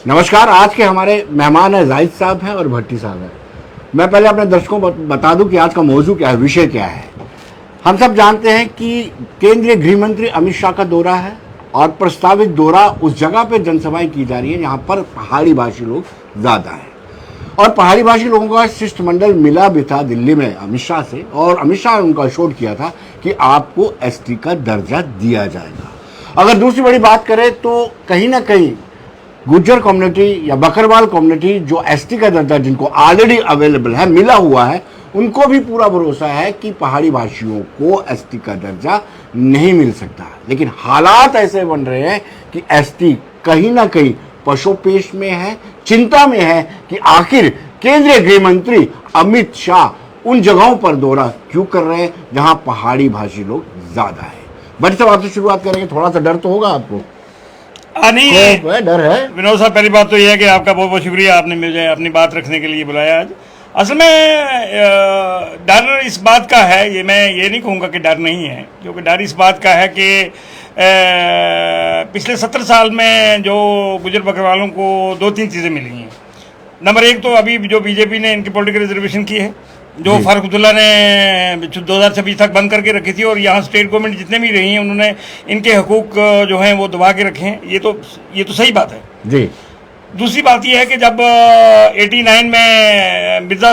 नमस्कार। आज के हमारे मेहमान है जाहिद साहब हैं और भट्टी साहब हैं। मैं पहले अपने दर्शकों को बता दूं कि आज का मौजू क्या है, विषय क्या है। हम सब जानते हैं कि केंद्रीय गृह मंत्री अमित शाह का दौरा है और प्रस्तावित दौरा उस जगह पर जनसभाएं की जा रही है जहां पर पहाड़ी भाषी लोग ज़्यादा हैं और पहाड़ी भाषी लोगों का शिष्टमंडल मिला भी था दिल्ली में अमित शाह से, और अमित शाह ने उनका एश्योर किया था कि आपको एसटी का दर्जा दिया जाएगा। अगर दूसरी बड़ी बात करें तो कहीं ना कहीं गुज्जर कम्युनिटी या बकरवाल कम्युनिटी जो एसटी का दर्जा जिनको ऑलरेडी अवेलेबल है, मिला हुआ है, उनको भी पूरा भरोसा है कि पहाड़ी भाषियों को एसटी का दर्जा नहीं मिल सकता। लेकिन हालात ऐसे बन रहे हैं कि एसटी कहीं ना कहीं पशोपेश में है, चिंता में है कि आखिर केंद्रीय गृह मंत्री अमित शाह उन जगहों पर दौरा क्यों कर रहे हैं जहां पहाड़ी भाषी लोग ज्यादा है। बट साहब आपसे शुरुआत करेंगे, थोड़ा सा डर तो होगा आपको? नहीं है, डर है विनोद साहब। पहली बात तो यह है कि आपका बहुत बहुत शुक्रिया, आपने मुझे अपनी बात रखने के लिए बुलाया आज। असल में डर इस बात का है, ये मैं ये नहीं कहूँगा कि डर नहीं है, क्योंकि डर इस बात का है कि पिछले 70 साल में जो गुजर बकरवालों को 2-3 चीज़ें मिली हैं। नंबर एक तो अभी जो बीजेपी ने इनकी पॉलिटिकल रिजर्वेशन की है, जो फारूक अब्दुल्ला ने 2026 तक बंद करके रखी थी, और यहाँ स्टेट गवर्नमेंट जितने भी रही हैं उन्होंने इनके हकूक जो हैं वो दबा के रखे हैं। ये तो सही बात है जी। दूसरी बात यह है कि जब 89 में मिर्ज़ा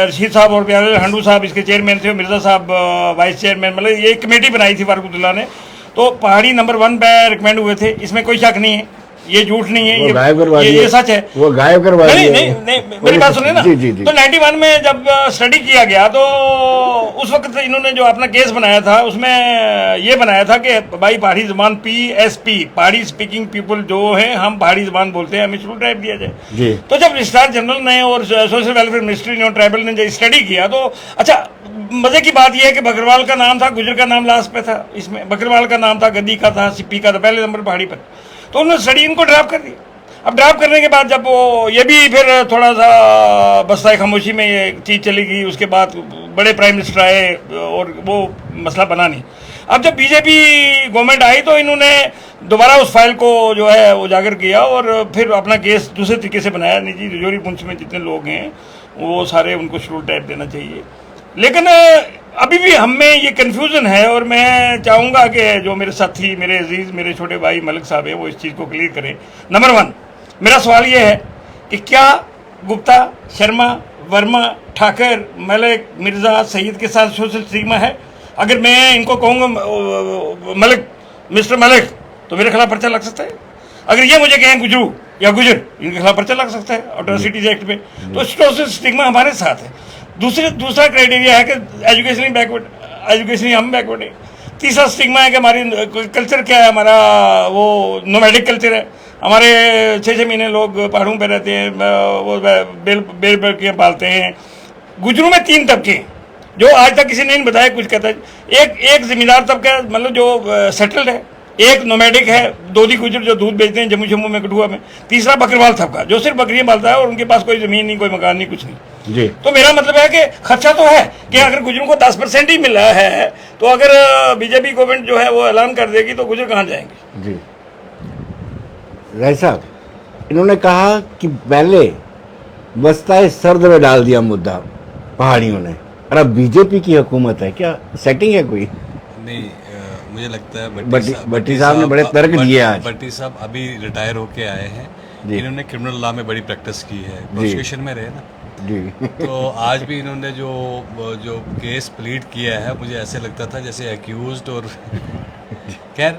रशीद साहब और प्यारे हंडू साहब इसके चेयरमैन थे, मिर्ज़ा साहब वाइस चेयरमैन, मतलब ये एक कमेटी बनाई थी फारूक अब्दुल्ला ने, तो पहाड़ी नंबर 1 पे रिकमेंड हुए थे। इसमें कोई शक नहीं है, ये झूठ नहीं है, ये सच है। वो गायब करवा दिया। नहीं, मेरी बात सुने ना। जी। तो 91 में जब स्टडी किया गया तो उस वक्त इन्होंने जो अपना केस बनाया था उसमें ये बनाया था कि भाई पहाड़ी जबान PSP, पहाड़ी स्पीकिंग पीपल जो है, हम पहाड़ी जबान बोलते हैं, हमें शेड्यूल टाइप दिया जाए। तो जब रजिस्ट्रार जनरल ने और सोशल वेलफेयर मिनिस्ट्री ने और ट्राइबल ने जब स्टडी किया तो अच्छा, मजे की बात यह है कि बकरवाल का नाम था, गुजर का नाम लास्ट पे था, इसमें बकरवाल का नाम था, गद्दी का था, सिप्पी का था पहले नंबर पहाड़ी पर। तो उन्होंने स्टडी इनको ड्राफ्ट कर दिया। अब ड्राफ्ट करने के बाद जब वो ये भी फिर थोड़ा सा बस्ता खामोशी में ये चीज़ चली गई, उसके बाद बड़े प्राइम मिनिस्टर आए और वो मसला बना नहीं। अब जब बीजेपी गवर्नमेंट आई तो इन्होंने दोबारा उस फाइल को जो है उजागर किया और फिर अपना केस दूसरे तरीके से बनाया। निजी तिजोरी पुंछ में जितने लोग हैं वो सारे उनको शेड्यूल टाइप देना चाहिए। लेकिन अभी भी हम में ये कन्फ्यूज़न है और मैं चाहूँगा कि जो मेरे साथी, मेरे अजीज़, मेरे छोटे भाई मलिक साहब हैं वो इस चीज़ को क्लियर करें। नंबर 1 मेरा सवाल ये है कि क्या गुप्ता, शर्मा, वर्मा, ठाकर, मलिक, मिर्ज़ा, सईद के साथ सोशल स्टिग्मा है? अगर मैं इनको कहूँगा मलिक, मिस्टर मलिक, तो मेरे खिलाफ पर्चा लग सकता है। अगर ये मुझे कहें गुजरू या गुजर, इनके खिलाफ पर्चा लग सकता है अट्रॉसिटीज एक्ट में। तो सोशल स्टिग्मा हमारे साथ है। दूसरा क्राइटेरिया है कि एजुकेशनली बैकवर्ड, एजुकेशनली हम बैकवर्ड है। तीसरा स्टिग्मा है कि हमारी कल्चर क्या है, हमारा वो नोमैडिक कल्चर है। हमारे 6-6 महीने लोग पहाड़ों पे रहते हैं, वो बेल बकरियाँ पालते हैं। गुजरों में 3 तबके जो आज तक किसी ने नहीं बताया, कुछ कहता है। एक जिम्मेदार तबका, मतलब जो सेटल्ड है। एक नोमैडिक है, दोदी गुजर जो दूध बेचते हैं जम्मू में, कठुआ में। तीसरा बकरवाल तबका जो सिर्फ बकरियाँ पालता है और उनके पास कोई ज़मीन नहीं, कोई मकान नहीं, कुछ नहीं जी। तो मेरा मतलब है कि खर्चा तो है कि अगर गुजरों को 10% ही मिला है तो अगर बीजेपी गवर्नमेंट जो है वो ऐलान कर देगी तो गुजर कहाँ जाएंगे जी। राय साहब, इन्होंने कहा कि पहले बस्ता सर्द में डाल दिया मुद्दा पहाड़ियों ने, और अब बीजेपी की हुकूमत है, क्या सेटिंग है कोई? नहीं, मुझे लगता है भट्टी साहब ने बड़े तर्क दिए आज। भट्टी साहब अभी रिटायर होके आए हैं, इन्होंने क्रिमिनल लॉ में बड़ी प्रैक्टिस की है, प्रोसिक्यूशन में रहे ना जी। तो आज भी इन्होंने जो केस प्लीड किया है, मुझे ऐसे लगता था जैसे एक्यूज्ड। और खैर,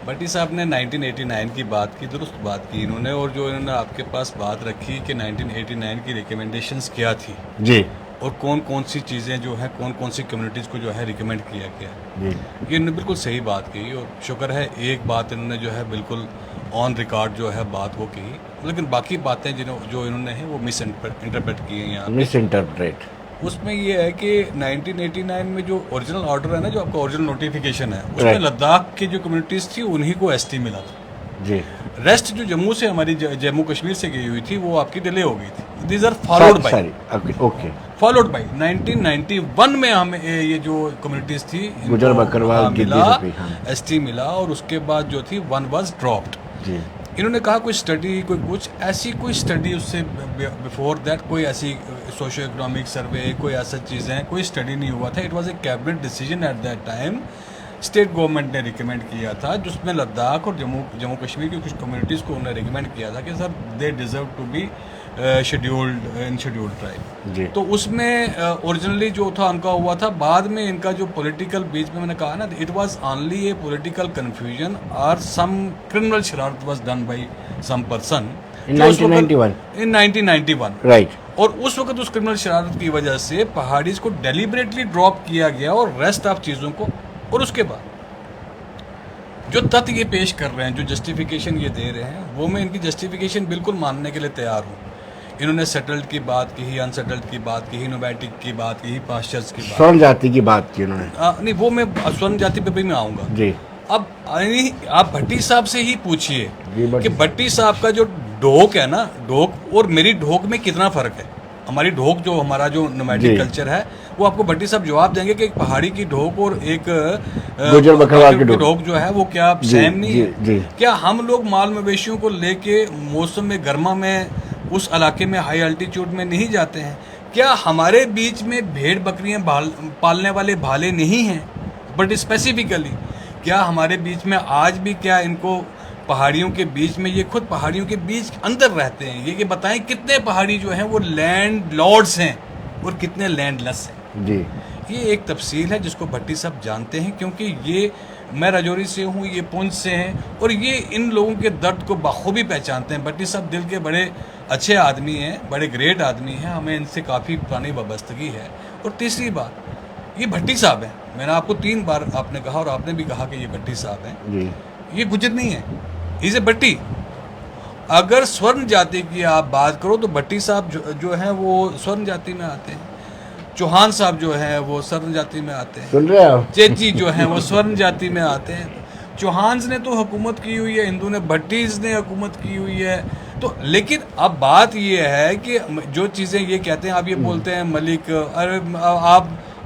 भट्टी साहब ने 1989 की बात की, दुरुस्त बात की इन्होंने, और जो इन्होंने आपके पास बात रखी कि 1989 की रिकमेंडेशंस क्या थी जी, और कौन कौन सी चीज़ें जो है, कौन कौन सी कम्युनिटीज़ को जो है रिकमेंड किया गया जी, ये इन्होंने बिल्कुल सही बात की। और शुक्र है एक बात इन्होंने जो है बिल्कुल ऑन रिकॉर्ड जो है बात वो की, लेकिन बाकी बातें जो इन्होंने हैं वो मिस इंटरप्रेट की हैं यहाँ। मिस इंटरप्रेट उसमें ये है कि 1989 में जो ओरिजिनल ऑर्डर है ना, जो आपका ओरिजिनल नोटिफिकेशन है, उसमें लद्दाख की जो कम्युनिटीज़ थी उन्हीं को ST मिला था जी। रेस्ट जो जम्मू से, हमारी जम्मू कश्मीर से गई हुई थी, वो आपकी डिले हो गई थी। दीज आर फॉलोड बाय 1991 में हमें ये जो कम्युनिटीज थी गुजर बकरवाल मिला, ST मिला, और उसके बाद जो थी 1 वाज ड्रॉप्ड। इन्होंने कहा कोई स्टडी, कोई कुछ ऐसी कोई स्टडी उससे बिफोर दैट कोई ऐसी सोशो इकोनॉमिक सर्वे, कोई ऐसा चीज़ें, कोई स्टडी नहीं हुआ था। It was a cabinet decision at that time. State government ने रिकमेंड किया था, जिसमें लद्दाख और जम्मू कश्मीर की कुछ कम्युनिटीज़ को उन्होंने रिकमेंड किया था कि sir they deserve to be scheduled in scheduled tribe. तो उसमें ओरिजिनली जो था उनका हुआ था। बाद में इनका जो पॉलिटिकल बीच में मैंने कहा ना, it was only a political confusion और सम क्रिमिनल शरारत was done by some person in 1991 right. और उस वक्त उस क्रिमिनल शरारत की वजह से पहाड़ीज को डेलिबरेटली ड्रॉप किया गया और रेस्ट ऑफ चीज़ों को। और उसके बाद जो तथ्य ये पेश कर रहे हैं, जो जस्टिफिकेशन ये दे रहे हैं, वो मैं इनकी जस्टिफिकेशन बिल्कुल मानने के लिए तैयार हूँ। इन्होंने सेटल्ड की बात की, अनसेटल्ड की बात की, नोमैटिक की बात की, पास्चर्स की बात, स्वर्ण जाति की बात की उन्होंने। नहीं, वो मैं स्वर्ण जाति पे भी मैं आऊँगा जी। अब आप भट्टी साहब से ही पूछिए कि भट्टी साहब का जो ढोक है ना, ढोक और मेरी ढोक में कितना फ़र्क है। हमारी ढोक जो हमारा जो नोमैडिक कल्चर है, वो आपको भट्टी साहब जवाब देंगे कि एक पहाड़ी की ढोक और एक गुजर बकरवाल की ढोक जो है वो क्या सेम नहीं है? क्या हम लोग माल मवेशियों को लेके मौसम में गर्मा में उस इलाके में हाई अल्टीट्यूड में नहीं जाते हैं? क्या हमारे बीच में भेड़ बकरियां पालने वाले भाले नहीं हैं? बट स्पेसिफिकली क्या हमारे बीच में आज भी क्या इनको पहाड़ियों के बीच में, ये खुद पहाड़ियों के बीच अंदर रहते हैं, ये बताएं कितने पहाड़ी जो हैं वो लैंड लॉर्ड्स हैं और कितने लैंडलेस हैं? जी। ये एक तफसील है जिसको भट्टी साहब जानते हैं, क्योंकि ये मैं राजौरी से हूँ, ये पुंछ से हैं और ये इन लोगों के दर्द को बखूबी पहचानते हैं। भट्टी साहब दिल के बड़े अच्छे आदमी हैं, बड़े ग्रेट आदमी हैं, हमें इनसे काफ़ी पुरानी वाबस्तगी है। और तीसरी बात, ये भट्टी साहब हैं। मैंने आपको 3 बार आपने कहा और आपने भी कहा कि ये भट्टी साहब हैं जी। ये गुजर नहीं है, इज ए भट्टी। अगर स्वर्ण जाति की आप बात करो तो भट्टी साहब जो है वो स्वर्ण जाति में आते हैं। चौहान साहब जो है वो स्वर्ण जाति में आते हैं। सुन रहे हैं आप? चेची जो है वो स्वर्ण जाति में आते हैं। चौहान ने तो हुकूमत की हुई है, हिंदू ने, भट्टीज ने हुकूमत की हुई है। तो लेकिन अब बात ये है कि जो चीज़ें ये कहते हैं, आप ये बोलते हैं मलिक, अरे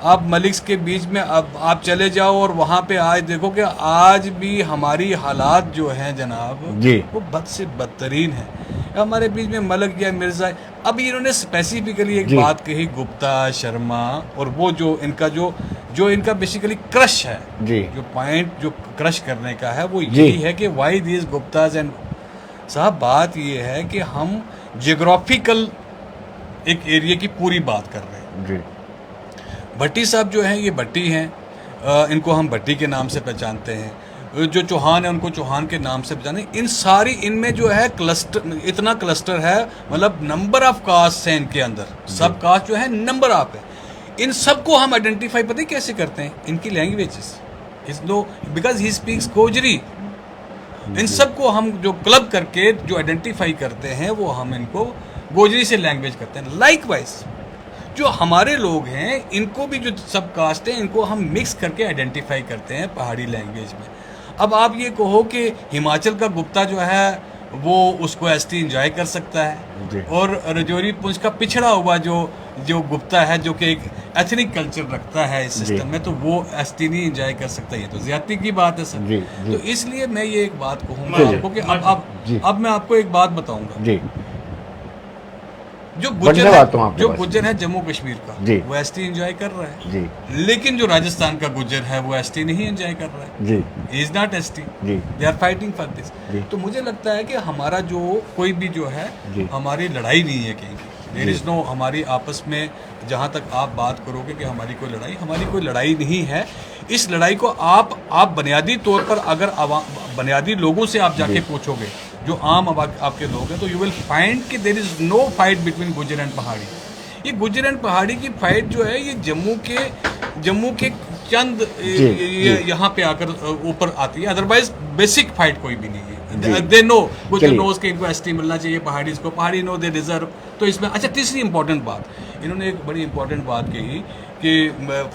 आप मलिक्स के बीच में अब आप चले जाओ और वहाँ पे आज देखो कि आज भी हमारी हालात जो हैं जनाब जी, वो बद से बदतरीन है। हमारे बीच में मलक या मिर्जा, अब इन्होंने स्पेसिफिकली एक बात कही, गुप्ता, शर्मा, और वो जो इनका बेसिकली क्रश है जी, जो पॉइंट जो क्रश करने का है वो यही है कि वाई दीज गुप्ताज एंड साहब। बात ये है कि हम जियोग्राफिकल एक एरिया की पूरी बात कर रहे हैं जी। भट्टी साहब जो हैं ये भट्टी हैं, इनको हम भट्टी के नाम से पहचानते हैं। जो चौहान है उनको चौहान के नाम से पहचाने। इन सारी इनमें जो है क्लस्टर, इतना क्लस्टर है, मतलब नंबर ऑफ कास्ट है इनके अंदर, सब कास्ट जो है नंबर ऑफ है। इन सबको हम आइडेंटिफाई पता है कैसे करते हैं? इनकी languages, because he speaks Gojri. इन सबको हम जो क्लब करके जो आइडेंटिफाई करते हैं वो हम इनको गोजरी से लैंग्वेज करते हैं। लाइकवाइज जो हमारे लोग हैं इनको भी जो सब कास्ट हैं इनको हम मिक्स करके आइडेंटिफाई करते हैं पहाड़ी लैंग्वेज में। अब आप ये कहो कि हिमाचल का गुप्ता जो है वो उसको एसटी एंजॉय कर सकता है और राजौरी पुंछ का पिछड़ा हुआ जो गुप्ता है जो कि एक एथनिक कल्चर रखता है इस सिस्टम में, तो वो एसटी नहीं एंजॉय कर सकता। ये तो ज्यादती की बात है सर। तो इसलिए मैं ये एक बात कहूँगा आपको कि अब मैं आपको एक बात बताऊंगा। जो गुज्जर है जम्मू कश्मीर का वो एसटी एंजॉय कर रहा है जी। लेकिन जो राजस्थान का गुज्जर है वो एसटी नहीं एंजॉय कर रहा है जी। Is not ST, they are fighting for this. तो मुझे लगता है कि हमारा जो कोई भी जो है हमारी लड़ाई नहीं है कहीं, देयर इज नो हमारी आपस में, जहाँ तक आप बात करोगे कि हमारी कोई लड़ाई नहीं है। इस लड़ाई को आप बुनियादी तौर पर अगर बुनियादी लोगों से आप जाके पूछोगे जो आम आपके लोग हैं, तो यू विल फाइंड कि there is no fight between Gujjar and Pahari. ये गुज्जर एंड पहाड़ी की फाइट जो है ये जम्मू के चंद यहाँ पे आकर ऊपर आती है, अदरवाइज बेसिक फाइट कोई भी नहीं है। दे नो, गुज्जर नोज के इनको एसटी मिलना चाहिए, पहाड़ी को, पहाड़ी नो दे डिजर्व। तो इसमें अच्छा तीसरी इंपॉर्टेंट बात, इन्होंने एक बड़ी इंपॉर्टेंट बात कही कि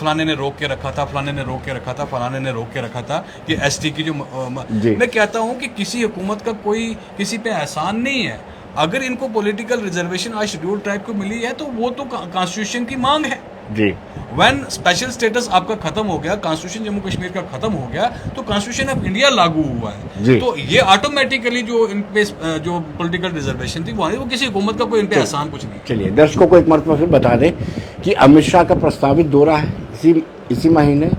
फलाने ने रोक के रखा था, फलाने ने रोक के रखा था, फलाने ने रोक के रखा था कि एसटी की जो मैं कहता हूँ कि किसी हुकूमत का कोई किसी पे एहसान नहीं है। अगर इनको पॉलिटिकल रिजर्वेशन आज शेड्यूल ट्राइब को मिली है तो वो तो कॉन्स्टिट्यूशन की मांग है। जी। व्हेन स्पेशल स्टेटस आपका खत्म हो गया, कॉन्स्टिट्यूशन जम्मू कश्मीर का खत्म हो गया, तो कॉन्स्टिट्यूशन ऑफ इंडिया लागू हुआ है। तो ये ऑटोमेटिकली जो इन पे जो पॉलिटिकल रिजर्वेशन थी वो किसी हुकूमत का कोई इन पे एहसान कुछ नहीं। चलिए दर्शकों को एक मरतबा फिर बता दें कि अमित शाह का प्रस्तावित दौरा है इसी महीने,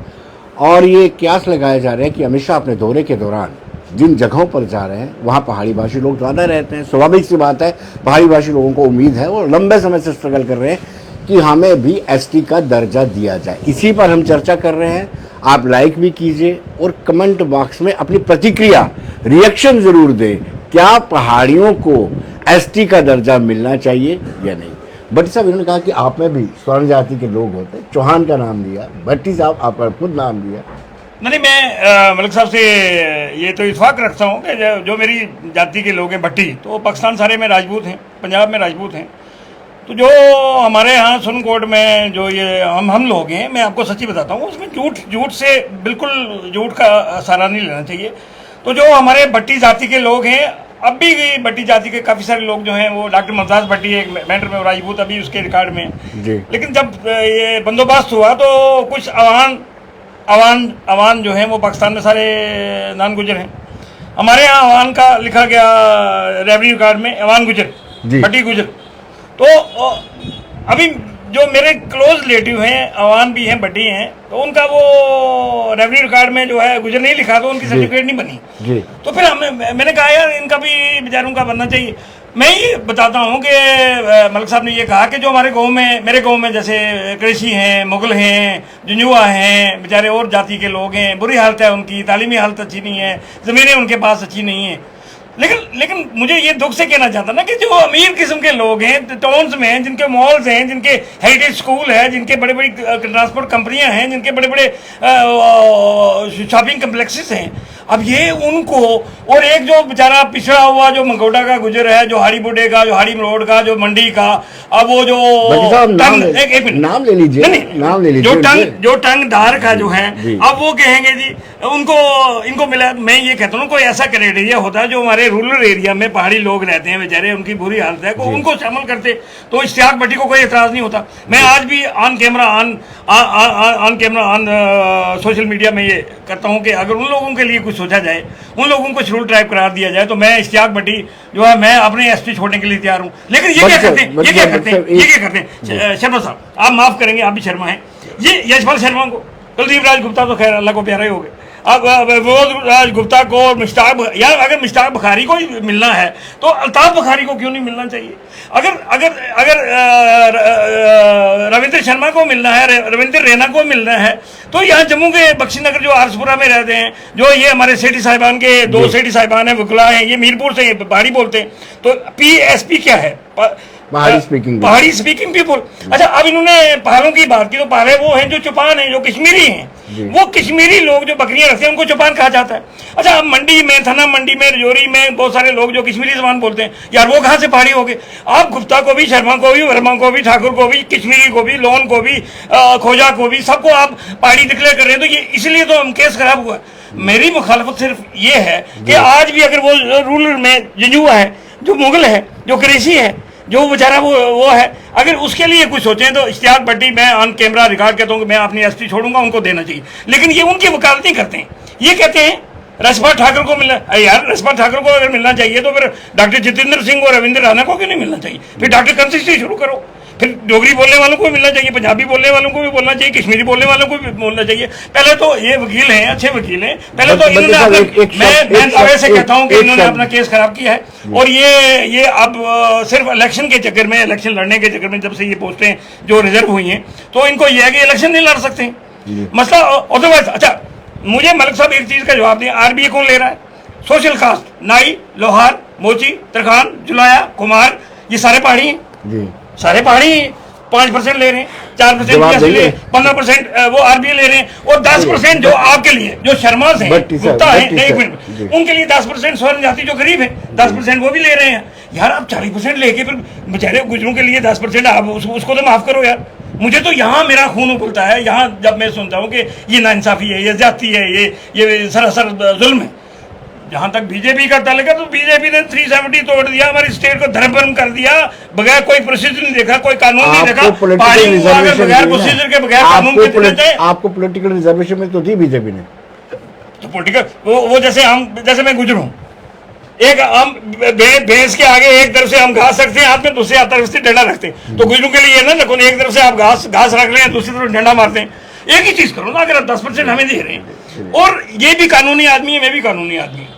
और ये क्यास लगाया जा रहा है कि अमित शाह अपने दौरे के दौरान जिन जगहों पर जा रहे हैं वहाँ पहाड़ी भाषी लोग ज़्यादा रहते हैं। स्वाभाविक सी बात है, पहाड़ी भाषी लोगों को उम्मीद है और लंबे समय से स्ट्रगल कर रहे हैं कि हमें भी एसटी का दर्जा दिया जाए। इसी पर हम चर्चा कर रहे हैं। आप लाइक भी कीजिए और कमेंट बॉक्स में अपनी प्रतिक्रिया, रिएक्शन ज़रूर दें, क्या पहाड़ियों को एसटी का दर्जा मिलना चाहिए या नहीं। भट्टी साहब, इन्होंने कहा कि आप में भी स्वर्ण जाति के लोग होते, चौहान का नाम दिया, भट्टी साहब आपका खुद नाम दिया। नहीं, मैं मलिक साहब से ये तो इत्फाक रखता हूँ कि जो मेरी जाति के लोग हैं भट्टी, तो पाकिस्तान सारे में राजपूत हैं, पंजाब में राजपूत हैं। तो जो हमारे यहाँ सुनकोट में जो ये हम लोग हैं, मैं आपको सच्ची बताता हूँ, उसमें झूठ से बिल्कुल झूठ का सहारा नहीं लेना चाहिए। तो जो हमारे भट्टी जाति के लोग हैं, अब भी भट्टी जाति के काफ़ी सारे लोग जो हैं, वो डॉक्टर ममताज भट्टी एक मैटर में राजपूत अभी उसके रिकॉर्ड में जी। लेकिन जब ये बंदोबस्त हुआ तो कुछ अवान जो है वो पाकिस्तान में सारे नान गुजर हैं। हमारे यहाँ अवान का लिखा गया रेवन्यू रिकॉर्ड में अवान गुजर, भट्टी गुजर। तो अभी जो मेरे क्लोज रिलेटिव हैं, अवान भी हैं, भट्टी हैं, तो उनका वो रेवन्यू रिकॉर्ड में जो है गुजर नहीं लिखा, तो उनकी सर्टिफिकेट नहीं बनी जी। तो फिर मैंने कहा यार इनका भी बेचारों का बनना चाहिए। मैं ये बताता हूँ कि मलिक साहब ने ये कहा कि जो हमारे गांव में, मेरे गांव में जैसे कृषि हैं, मुगल हैं, जुंजुआ हैं, बेचारे और जाति के लोग हैं, बुरी हालत है उनकी, तालीमी हालत अच्छी नहीं है, ज़मीनें उनके पास अच्छी नहीं है। लेकिन मुझे ये दुख से कहना चाहता ना कि जो अमीर किस्म के लोग हैं टाउन्स में, जिनके मॉल्स हैं, जिनके हेरिटेज स्कूल है, जिनके बड़े बड़ी ट्रांसपोर्ट कंपनियां हैं, जिनके बड़े बड़े शॉपिंग कम्प्लेक्सेस हैं, अब ये उनको, और एक जो बेचारा पिछड़ा हुआ जो मंगोटा का गुजर है, जो हाड़ी बुड्ढे का, जो हाड़ी मरोड़ का, जो मंडी का, अब वो जो नाम ले लीजिए, जो टंगदार का जो है, अब वो कहेंगे जी इनको मिला। मैं ये कहता हूँ कोई ऐसा क्राइटेरिया होता है जो हमारे रूरल एरिया में पहाड़ी लोग रहते हैं बेचारे, उनकी बुरी हालत है, उनको शामिल करते तो इश्तियाक भट्टी को कोई एतराज नहीं होता। मैं आज भी on camera on social media में ये करता हूँ कि अगर उन लोगों के लिए कुछ सोचा जाए, उन लोगों को शेड्यूल ट्राइब करार दिया जाए, तो मैं इश्तियाक भट्टी जो है मैं अपने एसटी छोड़ने के लिए तैयार हूँ। लेकिन ये क्या करते हैं शर्मा साहब, आप माफ करेंगे, आप भी शर्मा हैं, ये यशपाल शर्मा को, कुलदीप राज गुप्ता तो खैर अल्लाह को प्यारे हो गए, अब वो राज गुप्ता को, मुश्ताक, यार अगर मुश्ताक बुखारी को ही मिलना है तो अल्ताफ बुखारी को क्यों नहीं मिलना चाहिए? अगर रविंद्र शर्मा को मिलना है, रविंद्र रैना को मिलना है, तो यहाँ जम्मू के बख्शी नगर जो आरसपुरा में रहते हैं, जो ये हमारे सेठी साहिबान के दो सेठी साहिबान हैं, वकला हैं, ये मीरपुर से पहाड़ी बोलते हैं, तो PSP क्या है? पहाड़ी स्पीकिंग पीपुल। अच्छा, अब इन्होंने पहाड़ों की बात की, तो पहाड़े वो हैं जो चौपान हैं, जो कश्मीरी हैं, वो कश्मीरी लोग जो बकरियां रखते हैं उनको चौपान कहा जाता है। अच्छा, अब मंडी में, थाना मंडी में, रजौरी में बहुत सारे लोग जो कश्मीरी जबान बोलते हैं, यार वो कहाँ से पहाड़ी हो गए? आप गुप्ता को भी, शर्मा को भी, वर्मा को भी, ठाकुर को भी, कश्मीरी को भी, लोन को भी, खोजा को भी, सबको आप पहाड़ी डिक्लेयर कर रहे हैं। तो ये इसलिए तो हम केस खराब हुआ। मेरी मुखालफत सिर्फ ये है कि आज भी अगर वो रूरल में जुंजुआ है, जो मुगल है, जो कृषि है, जो बेचारा वो है, अगर उसके लिए कुछ सोचें तो इश्तियाक भट्टी, मैं ऑन कैमरा रिकॉर्ड कहता हूँ कि मैं अपनी एसटी छोड़ूंगा, उनको देना चाहिए। लेकिन ये उनकी वकालत नहीं करते हैं, ये कहते हैं रसपा ठाकुर को मिलना। यार रसपा ठाकुर को अगर मिलना चाहिए तो फिर डॉक्टर जितेंद्र सिंह और रविंद्र राणा को क्यों नहीं मिलना चाहिए? फिर डॉक्टर कंसिस्टेंसी शुरू करो, फिर डोगरी बोलने वालों को भी मिलना चाहिए, पंजाबी बोलने वालों को भी बोलना चाहिए, कश्मीरी बोलने वालों को भी बोलना चाहिए। पहले तो ये वकील हैं, अच्छे वकील हैं, पहले तो इन्होंने, मैं दावे से कहता हूँ कि इन्होंने अपना केस खराब किया है। और ये अब सिर्फ इलेक्शन के चक्कर में, इलेक्शन लड़ने के चक्कर में जब से ये पोस्टें जो रिजर्व हुई हैं, तो इनको ये है कि इलेक्शन नहीं लड़ सकते मसला। अदरवाइज अच्छा, मुझे मलिक साहब एक चीज़ का जवाब दें, RBA कौन ले रहा है? सोशल कास्ट, नाई, लोहार, मोची, तरखान, जुलाया, कुमार, ये सारे पहाड़ी हैं, सारे पहाड़ी 5% ले रहे हैं, 4% ले रहे हैं, 15% वो RBA ले रहे हैं, और 10% जो आपके लिए, जो शर्मास हैं, गुप्ता हैं, एक मिनट, उनके लिए 10% स्वर्ण जाति जो गरीब है 10% वो भी ले रहे हैं। यार आप 40% लेके फिर बेचारे गुजरों के लिए 10% आप उसको तो माफ करो यार। मुझे तो यहाँ मेरा खून उबलता है, यहाँ जब मैं सुनता हूँ कि ये नाइंसाफी है, ये ज्यादती है, ये सरासर जुल्म है। जहां तक बीजेपी का ताल्लुक है तो बीजेपी ने 370 तोड़ दिया, हमारी स्टेट को धर्मभ्रम कर दिया, बगैर कोई प्रोसीजर नहीं देखा, कोई कानून नहीं देखा। पहाड़ी को अगर बगैर प्रोसीजर के बगैर कानून के देते, आपको पॉलिटिकल रिजर्वेशन में तो दी बीजेपी ने। तो पॉलिटिकल वो जैसे मैं गुजरूं, एक हम भैंस के आगे एक तरफ से हम घास रखते हैं हाथ में, दूसरी तरफ से डंडा रखते हैं, तो गुजरों के लिए ये ना कौन एक तरफ से आप घास रख रहे हैं, दूसरी तरफ डंडा मारते हैं। एक ही चीज करो ना, अगर आप 10% हमें दे रहे हैं, और ये भी कानूनी आदमी है, मैं भी कानूनी आदमी हूं।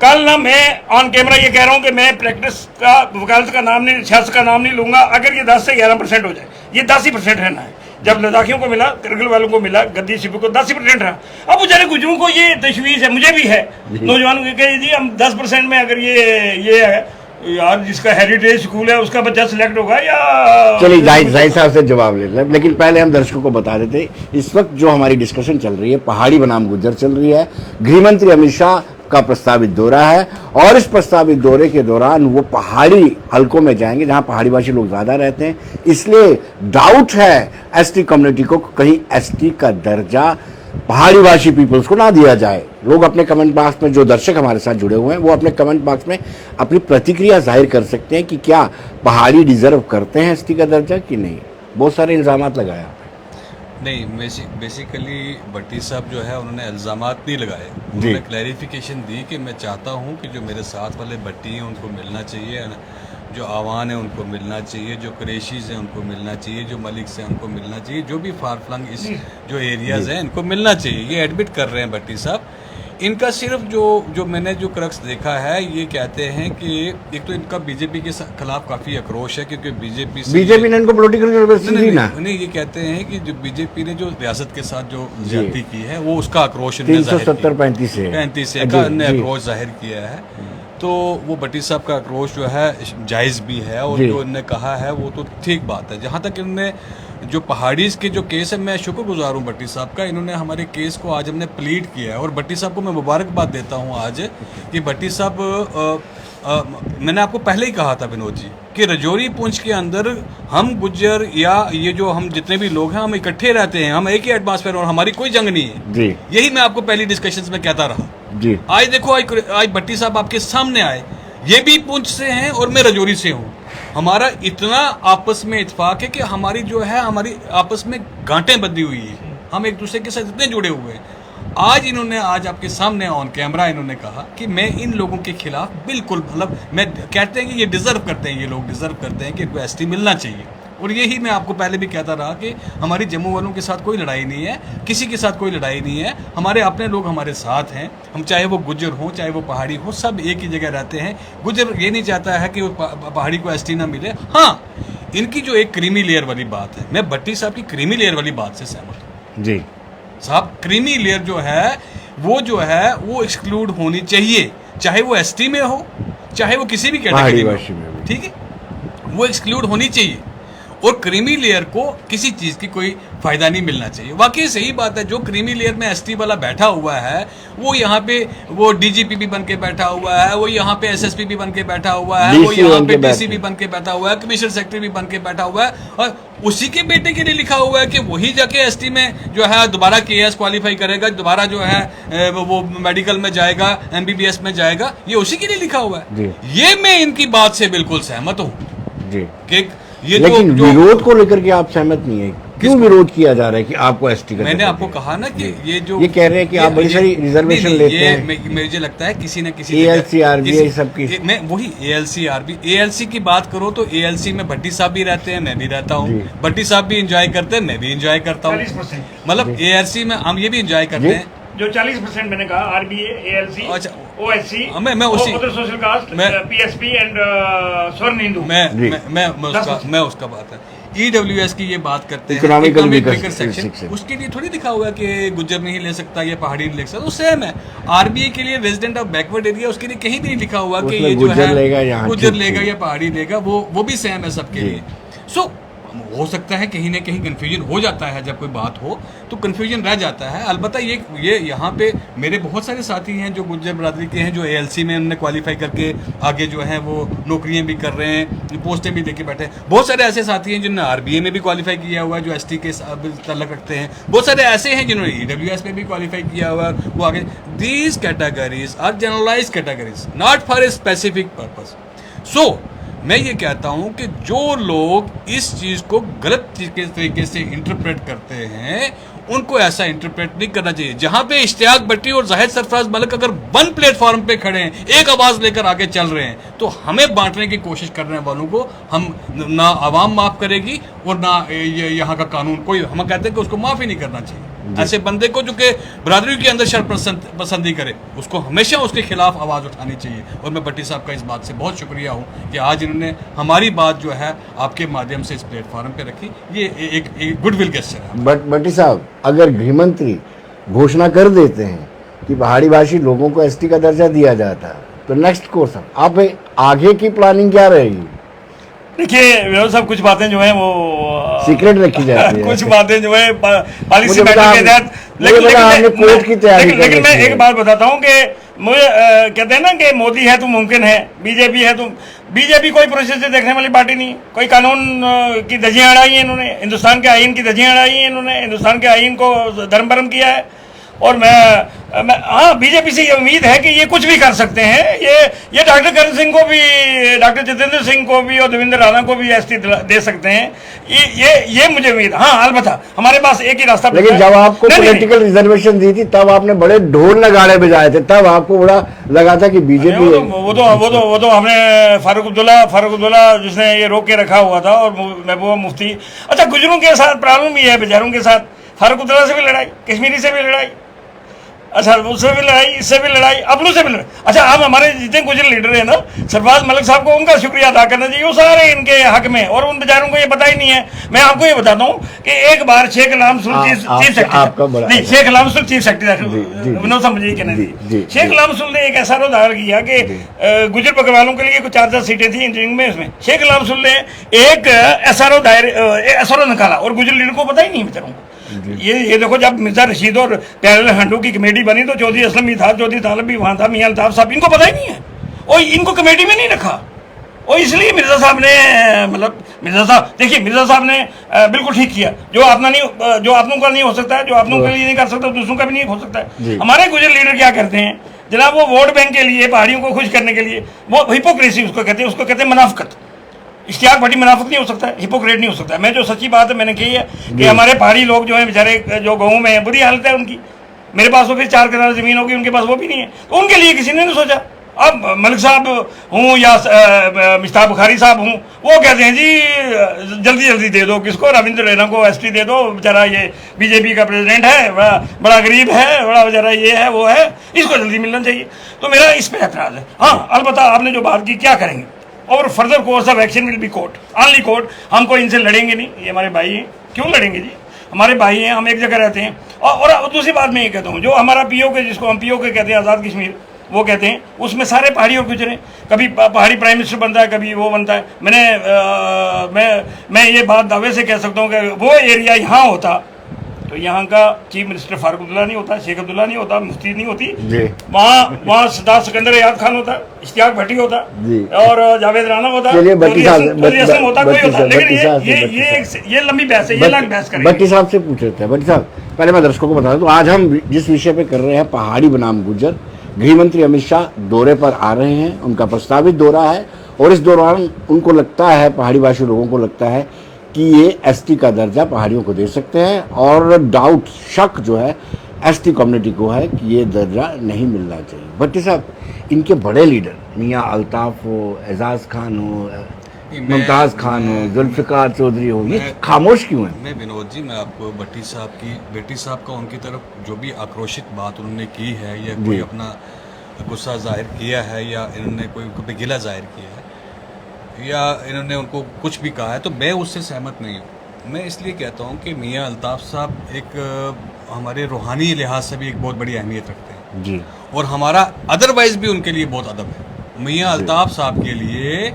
कल ना मैं ऑन कैमरा ये कह रहा हूं कि मैं प्रैक्टिस का, वकालत का नाम नहीं, सियासत का नाम नहीं लूंगा। अगर ये 10 से 11% हो जाए, ये 10% रहना है। जब लद्दाखियों को मिला, करगिल वालों को मिला, गद्दी शिपो को 10% रहा। अब बेचारे गुजरों को ये तशवीश है, मुझे भी है, नौजवानों की कही जी हम 10% में अगर ये है यार, जिसका हेरिटेज स्कूल है उसका बच्चा सिलेक्ट होगा या। चलिए जाहिद साहब से जवाब ले लें, लेकिन पहले हम दर्शकों को बता देते, इस वक्त जो हमारी डिस्कशन चल रही है पहाड़ी बनाम गुज्जर चल रही है। गृहमंत्री अमित शाह का प्रस्तावित दौरा है और इस प्रस्तावित दौरे के दौरान वो पहाड़ी हलकों में जाएंगे जहां पहाड़ीवासी लोग ज्यादा रहते हैं। इसलिए डाउट है एसटी कम्युनिटी को कहीं एसटी का दर्जा पहाड़ीवासी पीपल्स को ना दिया जाए। लोग अपने कमेंट बॉक्स में, जो दर्शक हमारे साथ जुड़े हुए हैं वो अपने कमेंट बॉक्स में अपनी प्रतिक्रिया जाहिर कर सकते हैं कि क्या पहाड़ी डिजर्व करते हैं एसटी का दर्जा कि नहीं। बहुत सारे इल्जाम लगाया। नहीं, बेसिकली भट्टी साहब जो है उन्होंने इल्जामात नहीं लगाए, उन्होंने क्लैरिफिकेशन दी कि मैं चाहता हूं कि जो मेरे साथ वाले भट्टी हैं उनको मिलना चाहिए, जो आवान है उनको मिलना चाहिए, जो क्रेशीज हैं उनको मिलना चाहिए, जो मलिक्स हैं उनको मिलना चाहिए, जो भी फार फ्लंग इस जो एरियाज हैं इनको मिलना चाहिए। ये एडमिट कर रहे हैं भट्टी साहब। इनका सिर्फ जो मैंने जो क्रक्स देखा है, ये कहते हैं कि एक तो इनका बीजेपी के खिलाफ काफी आक्रोश है, क्योंकि बीजेपी ने इनको पॉलिटिकल नहीं, ये कहते हैं कि जो बीजेपी ने जो रियासत के साथ जो ज्यादती की है वो उसका आक्रोश 370-35 से का आक्रोश जाहिर किया है। तो वो भट्टी साहब का आक्रोश जो है जायज़ भी है, और जो इन्होंने कहा है वो तो ठीक बात है। जहाँ तक इन्होंने जो पहाड़ीज के जो केस है, मैं शुक्रगुजार हूँ भट्टी साहब का, इन्होंने हमारे केस को आज हमने प्लीड किया है, और भट्टी साहब को मैं मुबारकबाद देता हूँ आज कि भट्टी साहब मैंने आपको पहले ही कहा था विनोद जी कि रजौरी पुंछ के अंदर हम गुज्जर या ये जो हम जितने भी लोग हैं हम इकट्ठे रहते हैं, हम एक ही एटमॉस्फेयर, और हमारी कोई जंग नहीं है जी। यही मैं आपको पहली डिस्कशंस में कहता रहा जी। आज देखो, आज भट्टी साहब आपके सामने आए, ये भी पुंछ से हैं और मैं रजौरी से हूँ। हमारा इतना आपस में इत्तेफाक है कि हमारी जो है हमारी आपस में गांठें बंधी हुई है, हम एक दूसरे के साथ इतने जुड़े हुए हैं। आज आपके सामने ऑन कैमरा इन्होंने कहा कि मैं इन लोगों के खिलाफ बिल्कुल, मतलब मैं कहते हैं कि ये डिजर्व करते हैं, ये लोग डिजर्व करते हैं कि इनको एसटी मिलना चाहिए। और यही मैं आपको पहले भी कहता रहा कि हमारी जम्मू वालों के साथ कोई लड़ाई नहीं है, किसी के साथ कोई लड़ाई नहीं है, हमारे अपने लोग हमारे साथ हैं। हम चाहे वो गुज्जर हो चाहे वो पहाड़ी हो, सब एक ही जगह रहते हैं। गुज्जर ये नहीं चाहता है कि पहाड़ी को एसटी ना मिले। हाँ, इनकी जो एक क्रीमी लेयर वाली बात है, मैं भट्टी साहब की क्रीमी लेयर वाली बात से सहमत हूँ जी साहब। क्रीमी लेयर जो है वो एक्सक्लूड होनी चाहिए, चाहे वो एसटी में हो चाहे वो किसी भी कैटेगरी में हो, ठीक है, वो एक्सक्लूड होनी चाहिए। और क्रीमी लेयर को किसी चीज़ की कोई फ़ायदा नहीं मिलना चाहिए। वाकई सही बात है, जो क्रीमी लेयर में एसटी वाला बैठा हुआ है वो यहाँ पे वो डीजीपी भी बन के बैठा हुआ है, वो यहाँ पे एसएसपी भी बन के बैठा हुआ है, वो यहाँ पे डीसी भी बन के बैठा हुआ है, कमिश्नर सेक्रेटरी भी बन के बैठा हुआ है, और उसी के बेटे के लिए लिखा हुआ है कि वही जाके एसटी में जो है दोबारा केएस क्वालिफाई करेगा, दोबारा जो है वो मेडिकल में जाएगा, एमबीबीएस में जाएगा, ये उसी के लिए लिखा हुआ है। ये मैं इनकी बात से बिल्कुल सहमत हूँ कि ये लेकिन विरोध को लेकर के आप सहमत नहीं है? क्यों विरोध किया जा रहा है कि आपको एसटी का? मैंने आपको कहा ना कि ये कह रहे हैं कि आप बड़ी सारी रिजर्वेशन लेते हैं। मुझे लगता है किसी न किसी एएलसी आरबी सब की, मैं वही एएलसी आरबी एएलसी की बात करो तो एएलसी में भट्टी साहब भी रहते हैं, मैं भी रहता हूँ, भट्टी साहब भी इंजॉय करते हैं, मैं भी इंजॉय करता हूँ। मतलब एएलसी में हम ये भी इंजॉय करते हैं। जो 40% मैंने कहा, आरबीए, एएलसी, ओएससी, मैं उसी सोशल कास्ट, पीएसपी एंड स्वर्ण हिंदू, मैं उसका बात है। ईडब्ल्यूएस की ये बात करते हैं, इकोनॉमिकल वीकर सेक्शन, उसके लिए थोड़ी लिखा हुआ है कि गुज्जर नहीं ले सकता या पहाड़ी नहीं ले सकता, तो सेम है। आरबीए के लिए रेजिडेंट ऑफ बैकवर्ड एरिया, उसके लिए कहीं भी नहीं लिखा हुआ कि ये जो है गुज्जर लेगा या पहाड़ी लेगा, वो भी सेम है सबके लिए। सो हो सकता है कहीं ना कहीं कन्फ्यूजन हो जाता है, जब कोई बात हो तो कन्फ्यूजन रह जाता है। अलबत्ता ये यहाँ पे मेरे बहुत सारे साथी हैं जो गुज्जर बरादरी के हैं, जो ALC में उन्होंने क्वालिफाई करके आगे जो है वो नौकरियां भी कर रहे हैं, पोस्टें भी देके बैठे हैं। बहुत सारे ऐसे साथी हैं जिन्होंने RBA में भी क्वालिफाई किया हुआ है, जो ST के तल्लक रखते हैं। बहुत सारे ऐसे हैं जिन्होंने EWS में भी क्वालिफाई किया हुआ है, वो आगे। These categories are generalise categories, not for a specific purpose. So मैं ये कहता हूं कि जो लोग इस चीज को गलत तरीके से इंटरप्रेट करते हैं, उनको ऐसा इंटरप्रेट नहीं करना चाहिए। जहां पे इश्तियाक भट्टी और जाहिद सरफराज मलिक अगर वन प्लेटफॉर्म पे खड़े हैं, एक आवाज लेकर आगे चल रहे हैं, तो हमें बांटने की कोशिश करने वालों को हम ना आवाम माफ करेगी और ना यहाँ का कानून कोई। हम कहते हैं कि उसको माफ ही नहीं करना चाहिए। ऐसे बंदे को जो कि बरादरी के अंदर शरपसंदी करे, उसको हमेशा उसके खिलाफ आवाज उठानी चाहिए। और मैं भट्टी साहब का इस बात से बहुत शुक्रिया हूँ कि आज इन्होंने हमारी बात जो है आपके माध्यम से इस प्लेटफॉर्म पे रखी। ये एक गुडविल गेस्चर है। भट्टी साहब, अगर गृह मंत्री घोषणा कर देते हैं कि पहाड़ी भाषी लोगों को ST का दर्जा दिया जाता है, तो नेक्स्ट कोर्स आप आगे की प्लानिंग क्या रहेगी? देखिए विनोद साहब, कुछ बातें जो हैं वो सीक्रेट रखी जाती है, कुछ बातें जो है पॉलिसी मैटर के तहत। लेकिन मैं एक बात बताता हूँ कि मुझे कहते हैं ना कि मोदी है तो मुमकिन है, बीजेपी है तो। बीजेपी कोई प्रोसेस से देखने वाली पार्टी नहीं, कोई कानून की धज्जियां अड़ाई हैं इन्होंने, हिंदुस्तान के आईन की धज्जियां अड़ाई हैं इन्होंने, हिंदुस्तान के आईन को धर्म भरम किया है। और मैं हाँ, बीजेपी से ये उम्मीद है कि ये कुछ भी कर सकते हैं। ये डॉक्टर करण सिंह को भी, डॉक्टर जितेंद्र सिंह को भी और देवेंद्र राणा को भी ST दे सकते हैं। ये मुझे उम्मीद। हाँ, अलबत्ता हमारे पास एक ही रास्ता। लेकिन जब आपको पॉलिटिकल रिजर्वेशन दी थी, तब आपने बड़े ढोल नगाड़े बजाए थे, तब आपको बड़ा लगा था कि बीजेपी। वो तो हमने फारूक अब्दुल्ला जिसने ये रोक के रखा हुआ था, और महबूबा मुफ्ती। अच्छा, गुजरों के साथ प्रॉब्लम भी है, बेचारों के साथ। फारूक अब्दुल्ला से भी लड़ाई, कश्मीरी से भी लड़ाई, अच्छा उससे भी लड़ाई, इससे भी लड़ाई, अपनों से भी लड़ाई। अच्छा, हम हमारे जितने गुजर लीडर हैं ना, सरफराज मलिक साहब को उनका शुक्रिया अदा करना चाहिए, वो सारे इनके हक में। और उन बेचारों को ये पता ही नहीं है। मैं आपको ये बताता हूँ कि एक बार Sheikh Ghulam Rasool chief secretary, Sheikh Ghulam Rasool chief secretary, Vinod साहब मुझे ये कहना चाहिए, शेख गुलाम रसूल ने एक ऐसा दायर किया कि गुजर बकरवालों के लिए कुछ 4 सीटें थी इंजीनियरिंग में, उसमें शेख गुलाम रसूल ने एक SRO निकाला, और गुजर लीडर को पता ही नहीं बेचारों को। ये देखो, जब मिर्जा रशीद और प्यारेलाल हंडू की कमेटी बनी तो चौधरी असलम भी था, चौधरी तालब भी वहां था, मियां अल्ताफ साहब, इनको पता ही नहीं है और इनको कमेटी में नहीं रखा। और इसलिए मिर्जा साहब ने, मतलब मिर्जा साहब ने बिल्कुल ठीक किया। जो अपनों का नहीं हो सकता है, जो अपनों के लिए नहीं कर सकता, दूसरों का भी नहीं हो सकता है। हमारे गुजर लीडर क्या करते हैं जनाब, वो वोट बैंक के लिए, पहाड़ियों को खुश करने के लिए, वो हिपोक्रेसी उसको कहते हैं मुनाफिकत। इश्तियाक भट्टी मुनाफिक नहीं हो सकता है, हिपोक्रेट नहीं हो सकता है। मैं जो सच्ची बात है मैंने कही है कि हमारे पहाड़ी लोग जो हैं बेचारे, जो गाँव में हैं, बुरी हालत है उनकी। मेरे पास तो फिर 4 कनाल जमीन होगी, उनके पास वो भी नहीं है, तो उनके लिए किसी ने नहीं सोचा। अब मलिक साहब हूँ या मिफ्ताह बुखारी साहब हूँ, वो कहते हैं जी जल्दी दे दो, किसको, रविंद्र रैना को ST दे दो, बेचारा ये बीजेपी का प्रेसिडेंट है, बड़ा गरीब है, बड़ा बेचारा ये है वो है, इसको जल्दी मिलना चाहिए। तो मेरा इस पर एतराज़ है। हाँ, अलबत्ता आपने जो बात की, क्या करेंगे, और further course of action will be court, only court. हम कोई इनसे लड़ेंगे नहीं, ये हमारे भाई हैं, क्यों लड़ेंगे जी, हमारे भाई हैं, हम एक जगह रहते हैं। और दूसरी बात मैं ये कहता हूँ, जो हमारा POK, जिसको हम POK कहते हैं, आज़ाद कश्मीर, वो कहते हैं, उसमें सारे पहाड़ी और गुजरे। कभी पहाड़ी प्राइम मिनिस्टर बनता है, कभी वो बनता है। मैं ये बात दावे से कह सकता हूँ कि वो एरिया यहाँ होता तो यहाँ का चीफ मिनिस्टर फारूक अब्दुल्ला नहीं होता, शेख अब्दुल्ला नहीं होता, मुफ्ती नहीं होती, वहाँ सरदार सिकंदर याद खान होता, इश्तियाक भट्टी होता, और जावेद राणा होता, चौधरी असलम होता, कोई होता। लेकिन ये लंबी बहस है, ये लंबी बहस करेंगे। भट्टी साहब से पूछ रहे थे। भट्टी साहब, पहले मैं दर्शकों को बता दूं, आज हम जिस विषय पे कर रहे हैं, पहाड़ी बनाम गुर्जर, गृह मंत्री अमित शाह दौरे पर आ रहे हैं, उनका प्रस्तावित दौरा है, और इस दौरान उनको लगता है, पहाड़ी भाषी लोगों को लगता है कि ये ST का दर्जा पहाड़ियों को दे सकते हैं, और डाउट, शक जो है ST कम्युनिटी को है कि ये दर्जा नहीं मिलना चाहिए। भट्टी साहब, इनके बड़े लीडर मियां अल्ताफ हो, एजाज खान हो, मुमताज़ खान हो, जुल्फ़िकार चौधरी हो, ये खामोश क्यों है? मैं विनोद जी, मैं आपको बेटी साहब का उनकी तरफ जो भी आक्रोशित बात उन्होंने की है, या कोई अपना गुस्सा जाहिर किया है, या इन्होंने कोई गिला जाहिर किया है, या इन्होंने उनको कुछ भी कहा है, तो मैं उससे सहमत नहीं हूँ। मैं इसलिए कहता हूँ कि मियां अल्ताफ साहब एक हमारे रूहानी लिहाज से भी एक बहुत बड़ी अहमियत रखते हैं जी, और हमारा अदरवाइज भी उनके लिए बहुत अदब है। मियां अल्ताफ साहब के लिए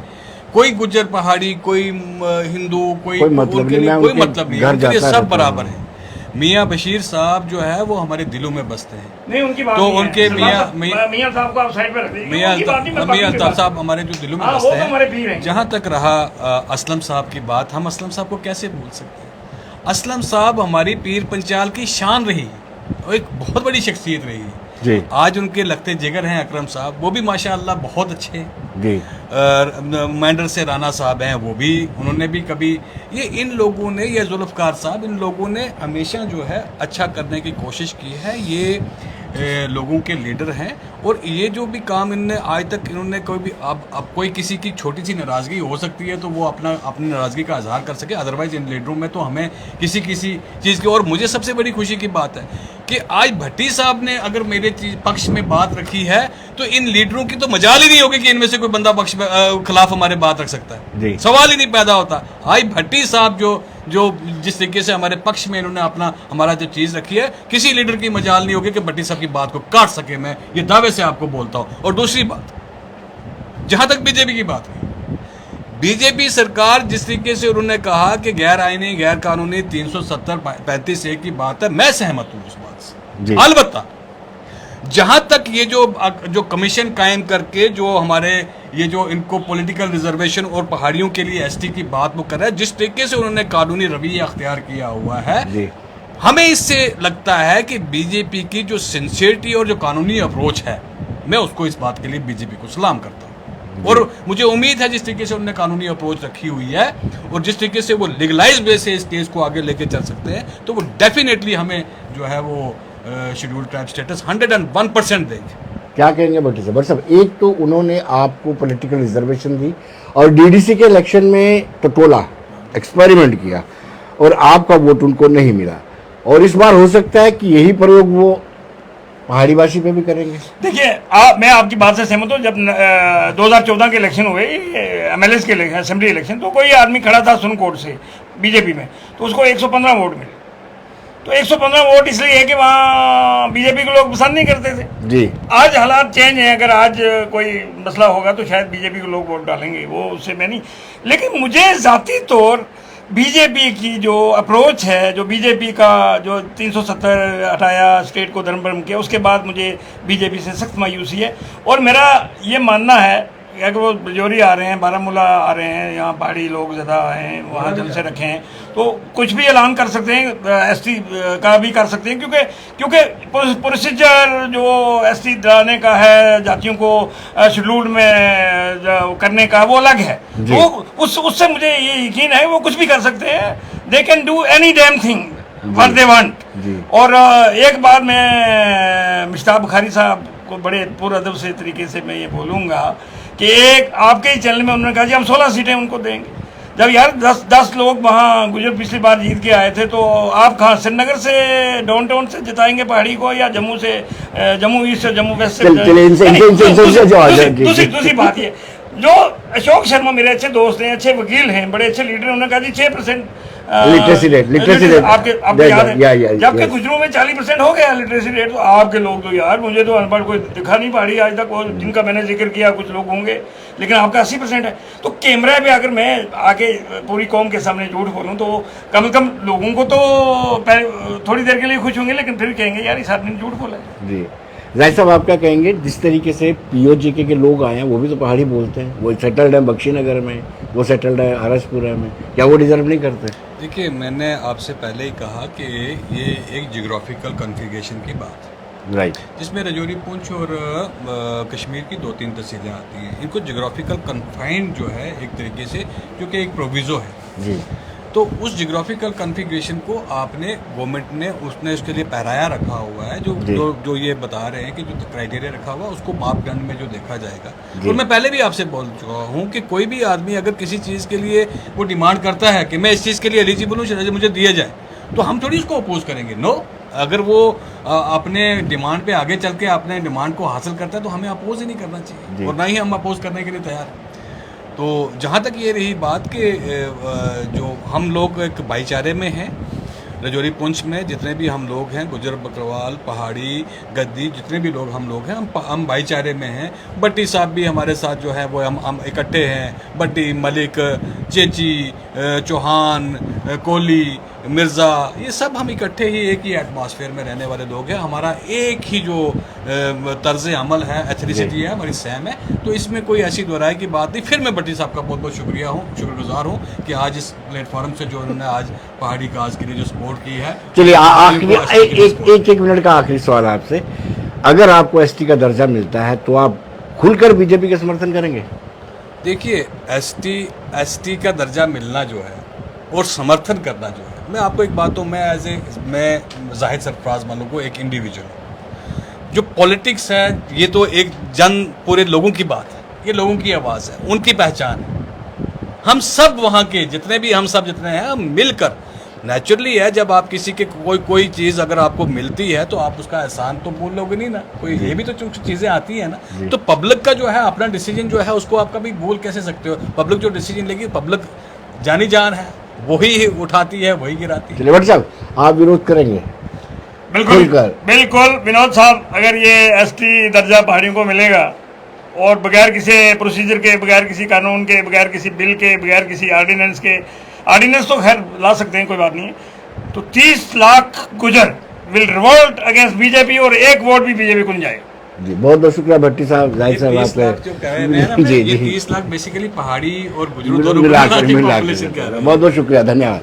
कोई गुज्जर पहाड़ी, कोई हिंदू, कोई मतलब उनके नहीं, लिए मैं कोई उनके मतलब नहीं, घर उनके लिए जाता सब रहता बराबर हूँ। है। मियाँ बशीर साहब जो है वो हमारे दिलों में बसते हैं। नहीं उनकी बात तो नहीं है। उनके मियां साहब को आप साइड पे रख दीजिए, मियाँ उनकी बात नहीं, मैं बाकी की अल्ताफ बात- साहब हमारे जो दिलों में हाँ, वो बसते तो हमारे पीर हैं। हैं। जहाँ तक रहा असलम साहब की बात, हम असलम साहब को कैसे भूल सकते हैं। असलम साहब हमारी पीर पंचाल की शान रही और एक बहुत बड़ी शख्सियत रही है। जी आज उनके लगते जिगर हैं अकरम साहब, वो भी माशाअल्लाह बहुत अच्छे हैं। जी मैंडर से राना साहब हैं, वो भी, उन्होंने भी कभी, ये इन लोगों ने, ये जुल्फ़कार साहब, इन लोगों ने हमेशा जो है अच्छा करने की कोशिश की है। ये लोगों के लीडर हैं और ये जो भी काम इनने आज तक, इन्होंने कोई भी, अब कोई किसी की छोटी सी नाराज़गी हो सकती है तो वो अपनी नाराज़गी का इजहार कर सके, अदरवाइज इन लीडरों में तो हमें किसी चीज़ की। और मुझे सबसे बड़ी खुशी की बात है कि आज भट्टी साहब ने अगर मेरे पक्ष में बात रखी है तो इन लीडरों की तो मजाल ही नहीं होगी कि इनमें से कोई बंदा पक्ष में खिलाफ हमारे बात रख सकता है, सवाल ही नहीं पैदा होता। आज भट्टी साहब जो जिस तरीके से हमारे पक्ष में इन्होंने हमारा जो चीज़ रखी है, किसी लीडर की मजाल नहीं होगी कि भट्टी साहब की बात को काट सके। मैं ये दावे से आपको बोलता हूं। और दूसरी बात, जहां तक बीजेपी की बात है, बीजेपी सरकार जिस तरीके से उन्होंने कहा कि गैर आईनी गैर कानूनी 370-35 की बात है, मैं सहमत हूं उस बात से। अलबत्ता जहां तक ये जो कमीशन कायम करके जो हमारे ये जो इनको पॉलिटिकल रिजर्वेशन और पहाड़ियों के लिए एसटी की बात वो कर रहा है, जिस तरीके से उन्होंने कानूनी रवैया अख्तियार किया हुआ है, हमें इससे लगता है कि बीजेपी की जो सिंसियरिटी और जो कानूनी अप्रोच है, मैं उसको इस बात के लिए बीजेपी को सलाम करता हूं। और मुझे उम्मीद है जिस तरीके से उन्होंने कानूनी अप्रोच रखी हुई है और जिस तरीके से वो लीगलाइज वे से इस केस को आगे लेके चल सकते हैं, तो वो डेफिनेटली हमें जो है वो शेड्यूल ट्राइब स्टेटस 101% देंगे। क्या कहेंगे भट्टी साहब? एक तो उन्होंने आपको पॉलिटिकल रिजर्वेशन दी और डीडीसी के इलेक्शन में टटोला, एक्सपेरिमेंट किया और आपका वोट उनको नहीं मिला, और इस बार हो सकता है कि यही प्रयोग वो पहाड़ीवासी पे भी करेंगे। देखिए, मैं आपकी बात से सहमत हूँ। जब 2014 के इलेक्शन हुए, एमएलए के इलेक्शन, असेंबली इलेक्शन, तो कोई आदमी खड़ा था सुनकोट से बीजेपी में, तो उसको 115 वोट मिले। तो 115 वोट इसलिए है कि वहाँ बीजेपी के लोग पसंद नहीं करते थे जी। आज हालात चेंज हैं, अगर आज कोई मसला होगा तो शायद बीजेपी के लोग वोट डालेंगे, वो उससे मैं नहीं। लेकिन मुझे ज़ाती तौर बीजेपी की जो अप्रोच है, जो बीजेपी का जो 370 हटाया, स्टेट को धर्म भ्रम किया, उसके बाद मुझे बीजेपी से सख्त मायूसी है। और मेरा ये मानना है कि अगर वो बजौरी आ रहे हैं, बारामूला आ रहे हैं, यहाँ पहाड़ी लोग ज़्यादा आए हैं, वहाँ जलसे रखे हैं, तो कुछ भी ऐलान कर सकते हैं, एसटी का भी कर सकते हैं, क्योंकि प्रोसीजर जो एसटी दिलाने का है, जातियों को शेड्यूल में करने का, वो अलग है। वो उससे मुझे ये यकीन है वो कुछ भी कर सकते हैं। They can do any damn thing what they want. और एक बार मैं मुश्ताक बुखारी साहब को बड़े पूरा अदब से तरीके से मैं ये बोलूँगा कि एक आपके ही चैनल में उन्होंने कहा जी हम 16 सीटें उनको देंगे। जब यार 10 लोग वहाँ गुजर पिछली बार जीत के आए थे, तो आप कहाँ श्रीनगर से, डाउन टाउन से जिताएंगे पहाड़ी को, या जम्मू से, जम्मू ईस्ट से, जम्मू वेस्ट से? दूसरी बात ये, जो अशोक शर्मा मेरे अच्छे दोस्त हैं, अच्छे वकील हैं, बड़े अच्छे लीडर हैं, उन्होंने कहा जी 6% लिटरेसी रेट आपके याद है, जबकि गुजरों में 40% हो गया लिटरेसी रेट। तो आपके लोग तो यार, मुझे तो अनपढ़ कोई दिखा नहीं पहाड़ी आज तक, वो जिनका मैंने जिक्र किया कुछ लोग होंगे, लेकिन आपका 80% है। तो कैमरा पे अगर मैं आके पूरी कौम के सामने झूठ बोलूँ तो कम से कम लोगों को तो थोड़ी देर के लिए खुश होंगे, लेकिन फिर कहेंगे यार इस आदमी ने झूठ बोला है जी। जाहिद साहब, आप क्या कहेंगे? जिस तरीके से पीओजीके के लोग आए हैं, वो भी तो पहाड़ी बोलते हैं, वो सेटल्ड है बख्शीनगर में, वो सेटल्ड है हरसपुरा में, क्या वो डिजर्व नहीं करते? देखिए, मैंने आपसे पहले ही कहा कि ये एक जियोग्राफिकल कॉन्फ़िगरेशन की बात है, राइट, जिसमें रजौरी, पुंछ और कश्मीर की 2-3 तहसीलें आती हैं। इनको जियोग्राफिकल कन्फाइंड जो है एक तरीके से, क्योंकि एक प्रोविज़ो है जी, तो उस जियोग्राफिकल कॉन्फ़िगरेशन को आपने, गवर्नमेंट ने उसने उसके लिए पैराया रखा हुआ है, जो ये बता रहे हैं कि जो क्राइटेरिया रखा हुआ है उसको मापदंड में जो देखा जाएगा। और मैं पहले भी आपसे बोल चुका हूँ कि कोई भी आदमी अगर किसी चीज़ के लिए वो डिमांड करता है कि मैं इस चीज़ के लिए एलिजिबल हूँ, मुझे दिया जाए, तो हम थोड़ी उसको अपोज करेंगे। नो, अगर वो अपने डिमांड पे आगे चल के अपने डिमांड को हासिल करता है तो हमें अपोज ही नहीं करना चाहिए, और ना ही हम अपोज करने के लिए तैयार हैं। तो जहाँ तक ये रही बात कि जो हम लोग एक भाईचारे में हैं रजौरी पुंछ में जितने भी हम लोग हैं, गुजर बकरवाल, पहाड़ी, गद्दी, जितने भी लोग हम लोग हैं, हम भाईचारे में हैं। भट्टी साहब भी हमारे साथ जो है वो हम इकट्ठे हैं। भट्टी, मलिक, चेची, चौहान, कोहली, मिर्ज़ा, ये सब हम इकट्ठे ही एक ही एटमॉस्फेयर में रहने वाले लोग हैं। हमारा एक ही जो तर्ज अमल है, एथनिसिटी है, हमारी सेम है। तो इसमें कोई ऐसी दोहराए की बात नहीं। फिर मैं भट्टी साहब का बहुत बहुत शुक्रगुजार हूँ कि आज इस प्लेटफॉर्म से जो उन्होंने आज पहाड़ी काज के लिए जो सपोर्ट की है। चलिए आखिरी एक मिनट का आखिरी सवाल आपसे, अगर आपको एसटी का दर्जा मिलता है तो आप खुलकर बीजेपी का समर्थन करेंगे? देखिए, एसटी का दर्जा मिलना जो है और समर्थन करना जो है, मैं आपको एक बात तो मैं जाहिद सरफराज मानू को एक इंडिविजुअल, जो पॉलिटिक्स है ये तो एक पूरे लोगों की बात है, ये लोगों की आवाज़ है, उनकी पहचान है। हम सब वहाँ के जितने हैं, हम मिलकर, नेचुरली है जब आप किसी के कोई चीज़ अगर आपको मिलती है तो आप उसका एहसान तो बोल लोगे नहीं ना, कोई ये भी तो चीज़ें आती है ना। तो पब्लिक का जो है अपना डिसीजन जो है उसको आप कभी बोल कैसे सकते हो? पब्लिक जो डिसीजन लेगी, पब्लिक जानी जान है, वही उठाती है, वही गिराती है। चलिए भट्ट साहब, आप विरोध करेंगे? बिल्कुल विनोद साहब, अगर ये एसटी दर्जा पहाड़ियों को मिलेगा और बगैर किसी प्रोसीजर के, बगैर किसी कानून के, बगैर किसी बिल के, बगैर किसी ऑर्डिनेंस तो खैर ला सकते हैं, कोई बात नहीं है, तो 30 लाख गुजर विल रिवोल्ट अगेंस्ट बीजेपी और एक वोट भी बीजेपी को नहीं जाएगा। जी, बहुत बहुत शुक्रिया भट्टी साहब, जाहिद साहब आपके। जी, 30 लाख बेसिकली पहाड़ी और गुजरों मिलाकर बहुत बहुत शुक्रिया, धन्यवाद।